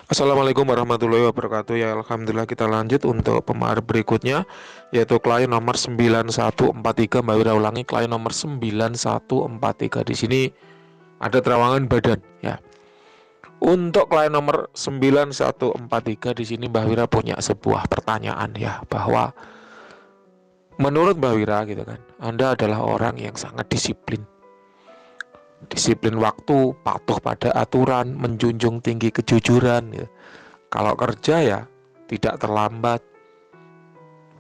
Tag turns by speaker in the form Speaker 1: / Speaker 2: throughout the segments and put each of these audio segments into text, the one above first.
Speaker 1: Assalamualaikum warahmatullahi wabarakatuh. Ya, alhamdulillah kita lanjut untuk pemahaman berikutnya, yaitu klien nomor 9143. Mbak Wira ulangi, klien nomor 9143. Di sini ada terawangan badan ya. Untuk klien nomor 9143 di sini Mbak Wira punya sebuah pertanyaan ya, bahwa menurut Mbak Wira gitu kan, Anda adalah orang yang sangat disiplin. Disiplin waktu, patuh pada aturan, menjunjung tinggi kejujuran ya. Kalau kerja ya tidak terlambat,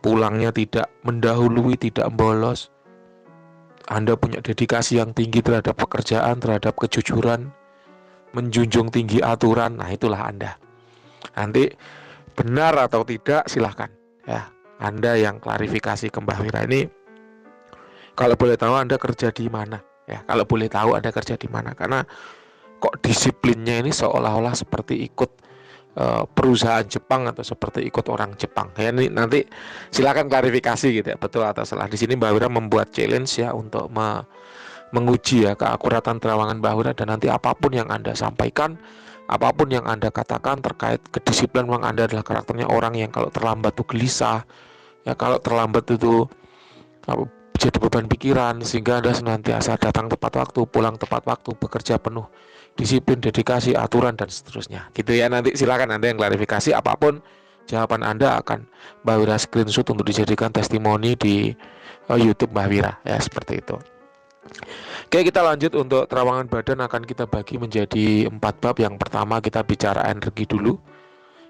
Speaker 1: pulangnya tidak mendahului, tidak bolos. Anda punya dedikasi yang tinggi terhadap pekerjaan, terhadap kejujuran, menjunjung tinggi aturan. Nah, itulah Anda. Nanti benar atau tidak silahkan ya. Anda yang klarifikasi ke Mbah Wira ini. Kalau boleh tahu Anda kerja di mana? Ya, kalau boleh tahu Anda kerja di mana? Karena kok disiplinnya ini seolah-olah seperti ikut perusahaan Jepang atau seperti ikut orang Jepang ya. Ini nanti silakan klarifikasi gitu ya, betul atau salah. Di sini Mbak Wira membuat challenge ya untuk menguji ya keakuratan terawangan Mbak Wira, dan nanti apapun yang Anda sampaikan, apapun yang Anda katakan terkait kedisiplinan, memang Anda adalah karakternya orang yang kalau terlambat tuh gelisah ya, kalau terlambat itu jadi beban pikiran, sehingga Anda senantiasa datang tepat waktu, pulang tepat waktu, bekerja penuh disiplin, dedikasi, aturan, dan seterusnya gitu ya. Nanti silakan Anda yang klarifikasi, apapun jawaban Anda akan Mbak Wira screenshot untuk dijadikan testimoni di YouTube Mbak Wira ya, seperti itu. Oke, kita lanjut. Untuk terawangan badan akan kita bagi menjadi 4 bab. Yang pertama kita bicara energi dulu.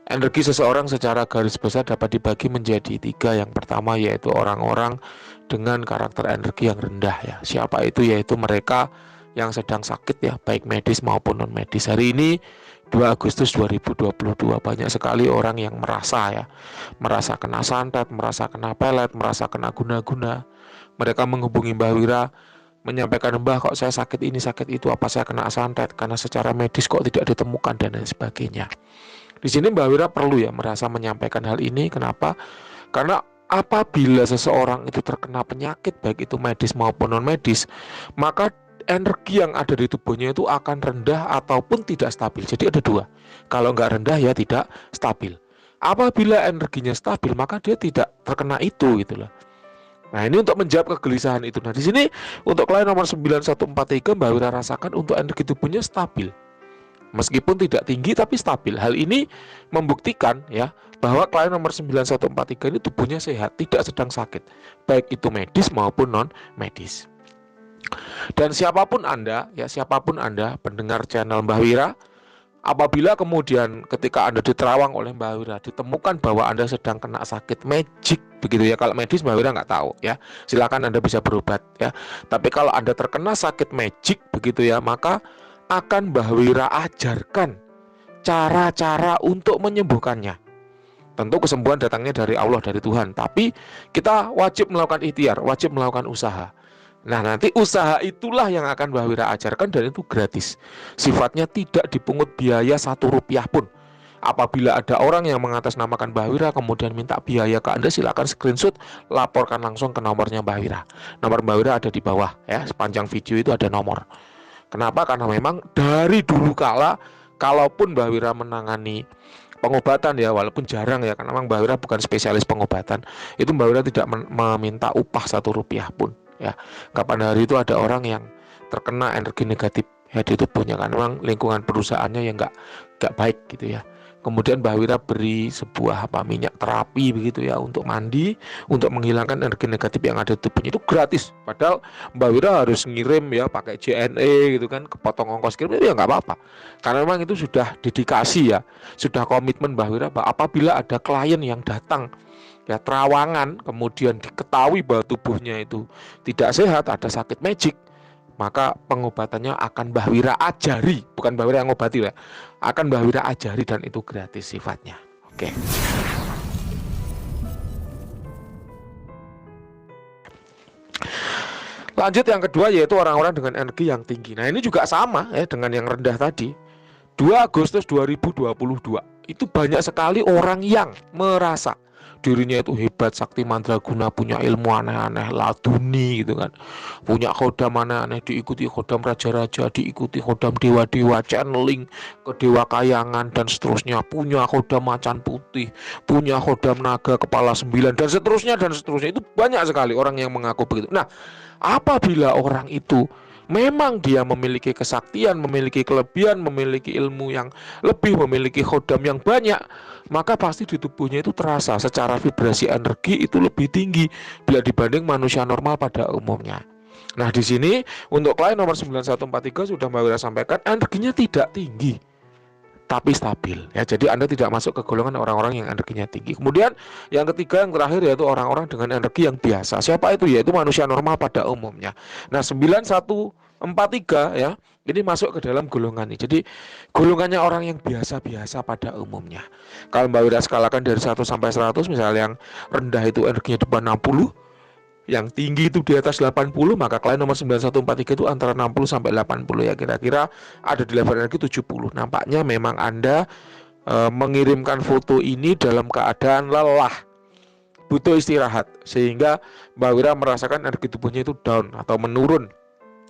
Speaker 1: Energi seseorang secara garis besar dapat dibagi menjadi 3. Yang pertama yaitu orang-orang dengan karakter energi yang rendah ya. Siapa itu? Yaitu mereka yang sedang sakit ya, baik medis maupun non medis. Hari ini 2 Agustus 2022 banyak sekali orang yang merasa kena santet, merasa kena pelet, merasa kena guna-guna. Mereka menghubungi Mbah Wira menyampaikan, Mbah, kok saya sakit ini sakit itu, apa saya kena santet, karena secara medis kok tidak ditemukan, dan lain sebagainya. Di sini Mbak Wira perlu ya merasa menyampaikan hal ini. Kenapa? Karena apabila seseorang itu terkena penyakit baik itu medis maupun non medis, maka energi yang ada di tubuhnya itu akan rendah ataupun tidak stabil. Jadi ada 2. Kalau nggak rendah ya tidak stabil. Apabila energinya stabil, maka dia tidak terkena itu gitu loh. Nah, ini untuk menjawab kegelisahan itu. Nah, di sini untuk klien nomor 9143 Mbak Wira rasakan untuk energi tubuhnya stabil. Meskipun tidak tinggi tapi stabil. Hal ini membuktikan ya bahwa klien nomor 9143 ini tubuhnya sehat, tidak sedang sakit, baik itu medis maupun non medis. Dan siapapun Anda pendengar channel Mbah Wira, apabila kemudian ketika Anda diterawang oleh Mbah Wira ditemukan bahwa Anda sedang kena sakit magic begitu ya. Kalau medis Mbah Wira nggak tahu ya, silakan Anda bisa berobat ya. Tapi kalau Anda terkena sakit magic begitu ya, maka akan Mbah Wira ajarkan cara-cara untuk menyembuhkannya. Tentu kesembuhan datangnya dari Allah, dari Tuhan, tapi kita wajib melakukan ikhtiar, wajib melakukan usaha. Nah, nanti usaha itulah yang akan Mbah Wira ajarkan, dan itu gratis. Sifatnya tidak dipungut biaya 1 rupiah pun. Apabila ada orang yang mengatasnamakan Mbah Wira kemudian minta biaya ke Anda, silakan screenshot, laporkan langsung ke nomornya Mbah Wira. Nomor Mbah Wira ada di bawah ya, sepanjang video itu ada nomor. Kenapa? Karena memang dari dulu kala, kalaupun Mbah Wira menangani pengobatan ya, walaupun jarang ya, karena memang Mbah Wira bukan spesialis pengobatan, itu Mbah Wira tidak meminta upah 1 rupiah pun ya. Kapan hari itu ada orang yang terkena energi negatif ya di tubuhnya, karena memang lingkungan perusahaannya yang nggak baik gitu ya. Kemudian Mbah Wira beri sebuah minyak terapi begitu ya, untuk mandi, untuk menghilangkan energi negatif yang ada di tubuhnya, itu gratis. Padahal Mbah Wira harus ngirim ya pakai JNE gitu kan, kepotong ongkos kirim, itu ya nggak apa-apa. Karena memang itu sudah dedikasi ya, sudah komitmen Mbah Wira bahwa apabila ada klien yang datang ya terawangan kemudian diketahui bahwa tubuhnya itu tidak sehat, ada sakit magic, maka pengobatannya akan Mbah Wira ajari, bukan Mbah Wira yang ngobati ya, akan Mbah Wira ajari, dan itu gratis sifatnya. Oke. Lanjut yang kedua yaitu orang-orang dengan energi yang tinggi. Nah, ini juga sama ya dengan yang rendah tadi. 2 Agustus 2022 itu banyak sekali orang yang merasa dirinya itu hebat, sakti mandraguna, punya ilmu aneh-aneh, laduni gitu kan, punya khodam aneh-aneh, diikuti khodam raja-raja, diikuti khodam dewa-dewa, channeling ke dewa kayangan dan seterusnya, punya khodam macan putih, punya khodam naga kepala 9 dan seterusnya dan seterusnya. Itu banyak sekali orang yang mengaku begitu. Nah, apabila orang itu memang dia memiliki kesaktian, memiliki kelebihan, memiliki ilmu yang lebih, memiliki khodam yang banyak, maka pasti di tubuhnya itu terasa secara vibrasi energi itu lebih tinggi bila dibanding manusia normal pada umumnya. Nah, di sini untuk klien nomor 9143 sudah Mbak Wira sampaikan, energinya tidak tinggi tapi stabil ya. Jadi Anda tidak masuk ke golongan orang-orang yang energinya tinggi. Kemudian yang ketiga, yang terakhir, yaitu orang-orang dengan energi yang biasa. Siapa itu? Yaitu manusia normal pada umumnya. Nah, 9143 ya, ini masuk ke dalam golongan ini. Jadi golongannya orang yang biasa-biasa pada umumnya. Kalau Mbak Wira skalakan dari 1 sampai 100, misalnya yang rendah itu energinya depan 60, yang tinggi itu di atas 80, maka klien nomor 9143 itu antara 60 sampai 80 ya, kira-kira ada di level energi 70. Nampaknya memang Anda mengirimkan foto ini dalam keadaan lelah, butuh istirahat, sehingga Mbak Wira merasakan energi tubuhnya itu down atau menurun.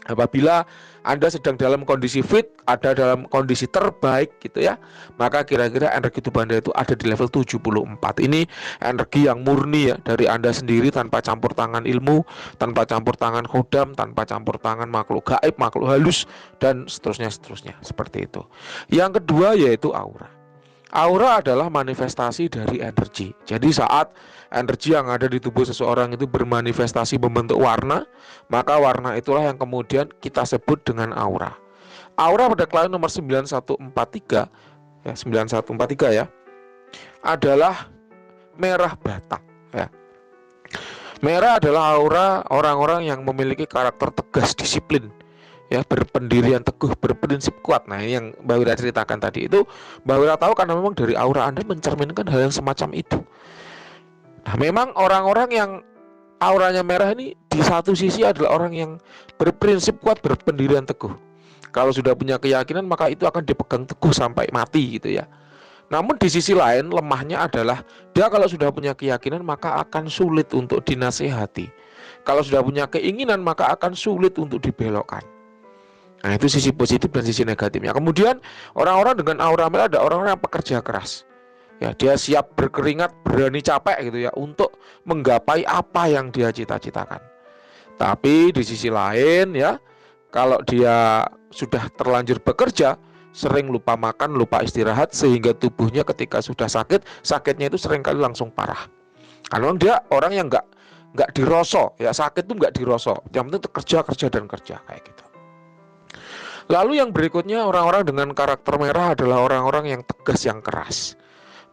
Speaker 1: Apabila Anda sedang dalam kondisi fit, ada dalam kondisi terbaik gitu ya, maka kira-kira energi tubuh Anda itu ada di level 74. Ini energi yang murni ya, dari Anda sendiri, tanpa campur tangan ilmu, tanpa campur tangan khodam, tanpa campur tangan makhluk gaib, makhluk halus, dan seterusnya seperti itu. Yang kedua yaitu aura. Aura adalah manifestasi dari energi. Jadi saat energi yang ada di tubuh seseorang itu bermanifestasi membentuk warna, maka warna itulah yang kemudian kita sebut dengan aura. Aura pada klien nomor 9143 ya, 9143 ya, adalah merah bata ya. Merah adalah aura orang-orang yang memiliki karakter tegas, disiplin ya, berpendirian teguh, berprinsip kuat. Nah, ini yang Mbak Wira ceritakan tadi itu Mbak Wira tahu karena memang dari aura Anda mencerminkan hal yang semacam itu. Nah, memang orang-orang yang auranya merah ini di satu sisi adalah orang yang berprinsip kuat, berpendirian teguh. Kalau sudah punya keyakinan, maka itu akan dipegang teguh sampai mati gitu ya. Namun di sisi lain, lemahnya adalah dia kalau sudah punya keyakinan, maka akan sulit untuk dinasehati. Kalau sudah punya keinginan, maka akan sulit untuk dibelokkan. Nah, itu sisi positif dan sisi negatifnya. Kemudian orang-orang dengan aura merah ada orang-orang yang pekerja keras. Ya, dia siap berkeringat, berani capek gitu ya untuk menggapai apa yang dia cita-citakan. Tapi di sisi lain ya, kalau dia sudah terlanjur bekerja, sering lupa makan, lupa istirahat, sehingga tubuhnya ketika sudah sakit, sakitnya itu seringkali langsung parah. Karena dia orang yang nggak dirosok ya, sakit tuh nggak dirosok. Yang penting kerja kayak gitu. Lalu yang berikutnya, orang-orang dengan karakter merah adalah orang-orang yang tegas, yang keras.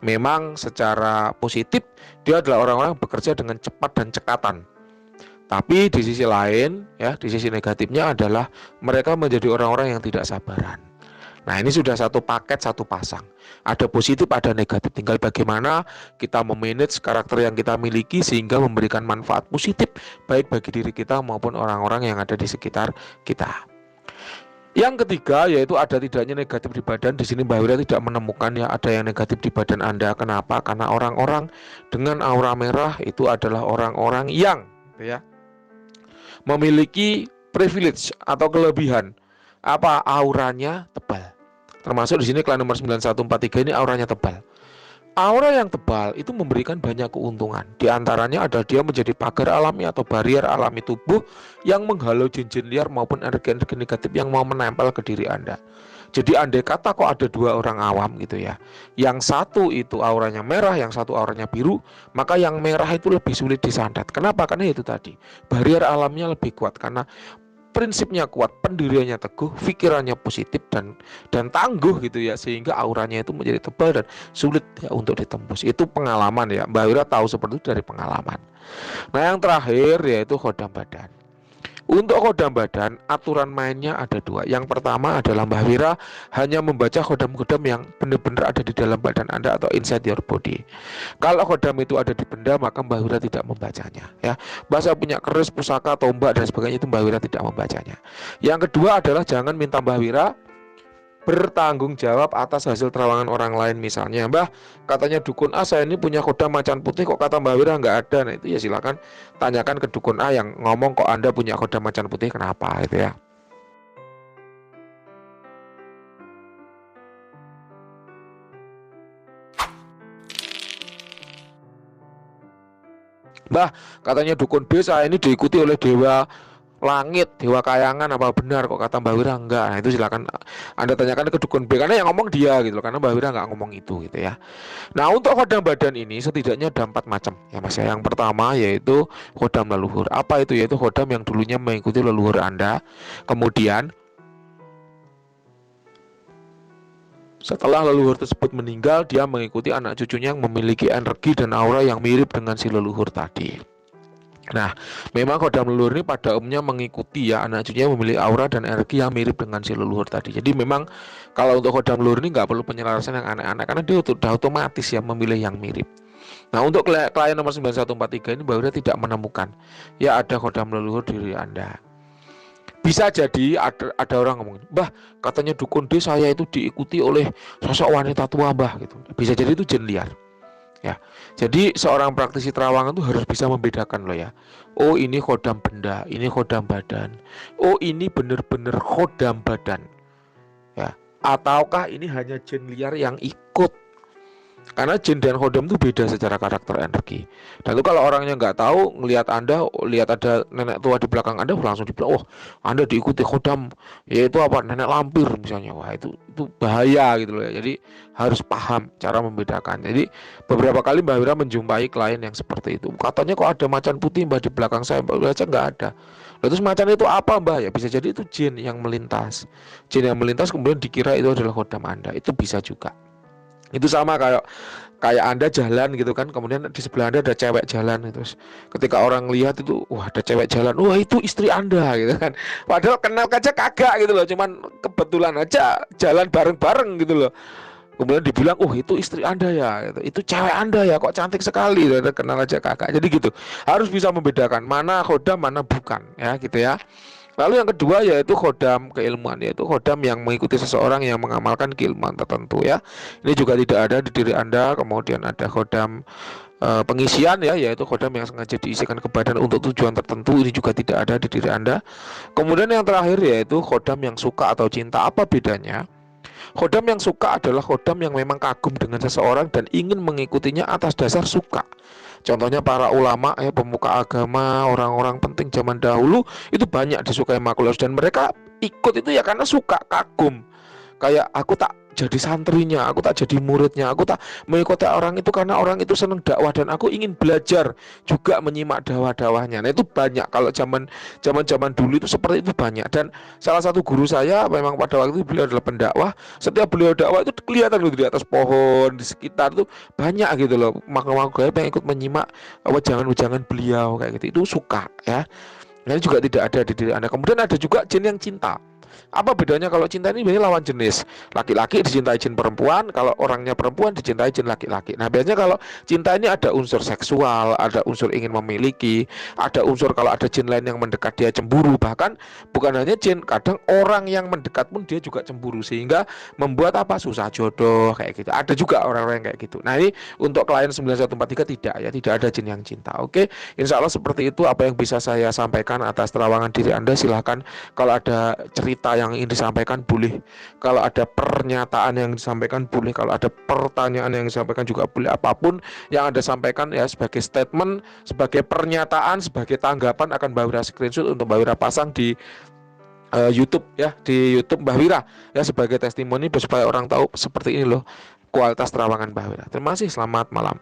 Speaker 1: Memang secara positif dia adalah orang-orang yang bekerja dengan cepat dan cekatan. Tapi di sisi lain ya, di sisi negatifnya adalah mereka menjadi orang-orang yang tidak sabaran. Nah, ini sudah satu paket, satu pasang. Ada positif, ada negatif. Tinggal bagaimana kita memanage karakter yang kita miliki sehingga memberikan manfaat positif baik bagi diri kita maupun orang-orang yang ada di sekitar kita. Yang ketiga yaitu ada tidaknya negatif di badan. Di sini Mbak Wira tidak menemukan ya ada yang negatif di badan Anda. Kenapa? Karena orang-orang dengan aura merah itu adalah orang-orang yang ya, memiliki privilege atau kelebihan. Apa? Auranya tebal. Termasuk di sini klien nomor 9143 ini auranya tebal. Aura yang tebal itu memberikan banyak keuntungan. Di antaranya ada dia menjadi pagar alami atau barrier alami tubuh yang menghalau jin-jin liar maupun energi-energi negatif yang mau menempel ke diri Anda. Jadi andai kata kok ada dua orang awam gitu ya, yang satu itu auranya merah, yang satu auranya biru, maka yang merah itu lebih sulit disantet. Kenapa? Karena itu tadi, barrier alamnya lebih kuat karena prinsipnya kuat, pendiriannya teguh, pikirannya positif dan tangguh gitu ya, sehingga auranya itu menjadi tebal dan sulit ya untuk ditembus. Itu pengalaman ya, Mbak Wira tahu seperti itu dari pengalaman. Nah, yang terakhir yaitu khodam badan. Untuk khodam badan, aturan mainnya ada dua. Yang pertama adalah Mbak Wira hanya membaca khodam-khodam yang benar-benar ada di dalam badan Anda atau inside your body. Kalau khodam itu ada di benda, maka Mbak Wira tidak membacanya ya. Bahasa punya keris, pusaka, tombak dan sebagainya itu Mbak Wira tidak membacanya. Yang kedua adalah jangan minta Mbak Wira bertanggung jawab atas hasil terawangan orang lain. Misalnya, Mbah, katanya dukun A saya ini punya kodam macan putih, kok kata Mbah Wira nggak ada. Nah itu ya silakan tanyakan ke dukun A yang ngomong kok Anda punya kodam macan putih, kenapa itu ya. Mbah, katanya dukun B saya ini diikuti oleh dewa langit, dewa kayangan, apa benar kok kata Mbak Wira enggak. Nah itu silakan Anda tanyakan ke dukun B, karena yang ngomong dia gitu loh, karena Mbak Wira nggak ngomong itu gitu ya. Nah untuk kodam badan ini setidaknya ada 4 macam ya Mas ya. Yang pertama yaitu kodam leluhur. Apa itu? Yaitu kodam yang dulunya mengikuti leluhur Anda, kemudian setelah leluhur tersebut meninggal, dia mengikuti anak cucunya yang memiliki energi dan aura yang mirip dengan si leluhur tadi. Nah, memang kodam leluhur ini pada umumnya mengikuti ya anak cucunya memiliki aura dan energi yang mirip dengan si leluhur tadi. Jadi memang kalau untuk kodam leluhur ini nggak perlu penyelarasan yang aneh-aneh, karena dia sudah otomatis ya memilih yang mirip. Nah, untuk klien nomor 9143 ini Mbak Wira tidak menemukan ya ada kodam leluhur diri Anda. Bisa jadi ada orang ngomong, Mbah, katanya dukun D saya itu diikuti oleh sosok wanita tua, Mbah gitu. Bisa jadi itu jin liar. Ya, jadi seorang praktisi terawangan itu harus bisa membedakan loh ya. Oh ini kodam benda, ini kodam badan. Oh ini benar-benar kodam badan. Ya, ataukah ini hanya jin liar yang ikut? Karena jin dan kodam itu beda secara karakter energi. Dan itu kalau orangnya nggak tahu, ngelihat Anda, lihat ada nenek tua di belakang Anda, langsung dibilang, oh Anda diikuti kodam, yaitu apa, nenek lampir misalnya. Wah itu bahaya gitu loh ya. Jadi harus paham cara membedakan. Jadi beberapa kali Mbak Wira menjumpai klien yang seperti itu. Katanya kok ada macan putih Mbak di belakang saya, Mbak Wira aja nggak ada. Lalu terus macan itu apa Mbak? Ya bisa jadi itu jin yang melintas. Jin yang melintas kemudian dikira itu adalah kodam Anda. Itu bisa juga. Itu sama kayak Anda jalan gitu kan, kemudian di sebelah Anda ada cewek jalan gitu. Terus ketika orang lihat itu, wah ada cewek jalan, wah itu istri Anda gitu kan. Padahal kenal aja kagak gitu loh, cuman kebetulan aja jalan bareng-bareng gitu loh. Kemudian dibilang, oh itu istri Anda ya, gitu. Itu cewek Anda ya, kok cantik sekali, gitu. Kenal aja kakak. Jadi gitu, harus bisa membedakan mana khodam, mana bukan, ya gitu ya. Lalu yang kedua yaitu khodam keilmuan, yaitu khodam yang mengikuti seseorang yang mengamalkan keilmuan tertentu ya. Ini juga tidak ada di diri Anda. Kemudian ada khodam pengisian ya, yaitu khodam yang sengaja diisikan ke badan untuk tujuan tertentu. Ini juga tidak ada di diri Anda. Kemudian yang terakhir yaitu khodam yang suka atau cinta. Apa bedanya? Khodam yang suka adalah khodam yang memang kagum dengan seseorang dan ingin mengikutinya atas dasar suka. Contohnya para ulama ya, pemuka agama, orang-orang penting zaman dahulu itu banyak disukai makhluk dan mereka ikut itu ya karena suka, kagum. Kayak aku tak jadi santrinya, aku tak jadi muridnya, aku tak mengikuti orang itu karena orang itu senang dakwah dan aku ingin belajar juga menyimak dakwah-dakwahnya. Nah itu banyak kalau zaman dulu itu seperti itu banyak. Dan salah satu guru saya memang pada waktu itu beliau adalah pendakwah. Setiap beliau dakwah itu kelihatan gitu di atas pohon di sekitar itu banyak gitu loh makhluk-makhluk gaib yang ikut menyimak wejangan-wejangan beliau kayak gitu. Itu suka ya. Nah, ini juga tidak ada di diri Anda. Kemudian ada juga jin yang cinta. Apa bedanya kalau cinta ini biasanya lawan jenis. Laki-laki dicintai jin perempuan, kalau orangnya perempuan dicintai jin laki-laki. Nah biasanya kalau cinta ini ada unsur seksual, ada unsur ingin memiliki, ada unsur kalau ada jin lain yang mendekat dia cemburu. Bahkan bukan hanya jin, kadang orang yang mendekat pun dia juga cemburu, sehingga membuat apa, susah jodoh kayak gitu. Ada juga orang-orang yang kayak gitu. Nah ini untuk klien 9143 tidak ya, tidak ada jin yang cinta. Oke, insya Allah seperti itu apa yang bisa saya sampaikan atas terawangan diri Anda. Silahkan kalau ada cerita yang ingin disampaikan boleh, kalau ada pernyataan yang disampaikan boleh, kalau ada pertanyaan yang disampaikan juga boleh. Apapun yang Anda sampaikan ya sebagai statement, sebagai pernyataan, sebagai tanggapan akan Mbak Wira screenshot untuk Mbak Wira pasang di YouTube ya, di YouTube Mbak Wira ya sebagai testimoni supaya orang tahu seperti ini loh kualitas terawangan Mbak Wira. Terima kasih, selamat malam.